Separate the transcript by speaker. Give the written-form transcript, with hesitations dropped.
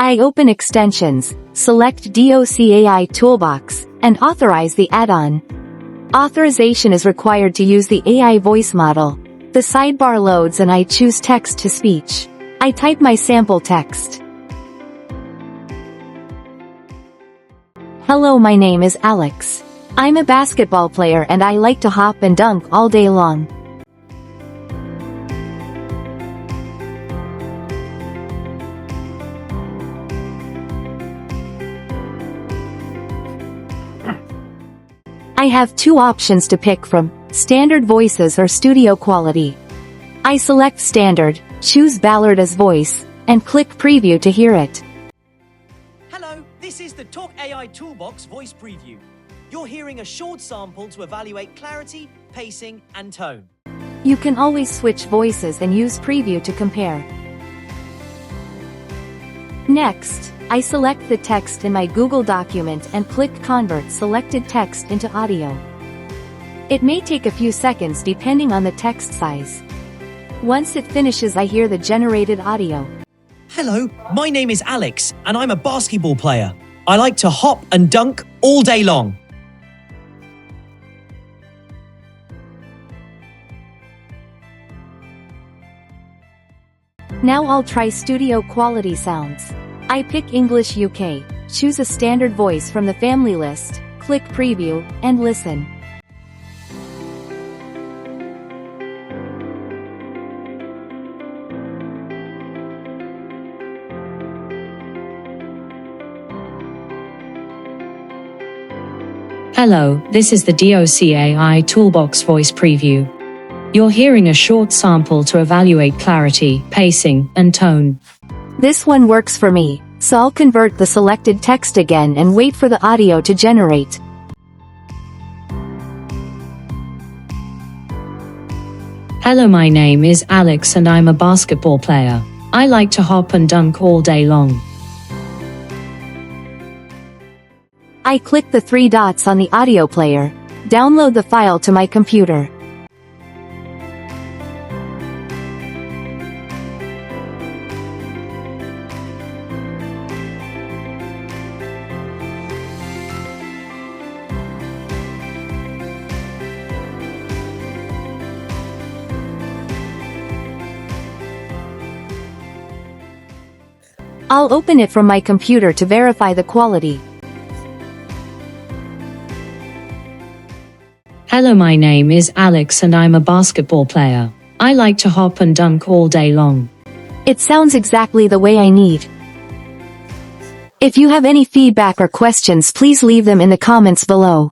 Speaker 1: I open Extensions, select DocAI Toolbox, and authorize the add-on. Authorization is required to use the AI voice model. The sidebar loads and I choose text-to-speech. I type my sample text. Hello, my name is Alex. I'm a basketball player and I like to hop and dunk all day long. I have two options to pick from, standard voices or studio quality. I select standard, choose Ballard as voice, and click preview to hear it.
Speaker 2: Hello, this is the DocAI Toolbox voice preview. You're hearing a short sample to evaluate clarity, pacing, and tone.
Speaker 1: You can always switch voices and use preview to compare. Next, I select the text in my Google document and click Convert selected text into audio. It may take a few seconds depending on the text size. Once it finishes, I hear the generated audio.
Speaker 2: Hello, my name is Alex, and I'm a basketball player. I like to hop and dunk all day long.
Speaker 1: Now I'll try studio quality sounds. I pick English UK, choose a standard voice from the family list, click preview, and listen.
Speaker 3: Hello, this is the DocAI Toolbox voice preview. You're hearing a short sample to evaluate clarity, pacing, and tone.
Speaker 1: This one works for me, so I'll convert the selected text again and wait for the audio to generate.
Speaker 3: Hello, my name is Alex and I'm a basketball player. I like to hop and dunk all day long.
Speaker 1: I click the three dots on the audio player, download the file to my computer. I'll open it from my computer to verify the quality.
Speaker 3: Hello, my name is Alex and I'm a basketball player. I like to hop and dunk all day long.
Speaker 1: It sounds exactly the way I need. If you have any feedback or questions, please leave them in the comments below.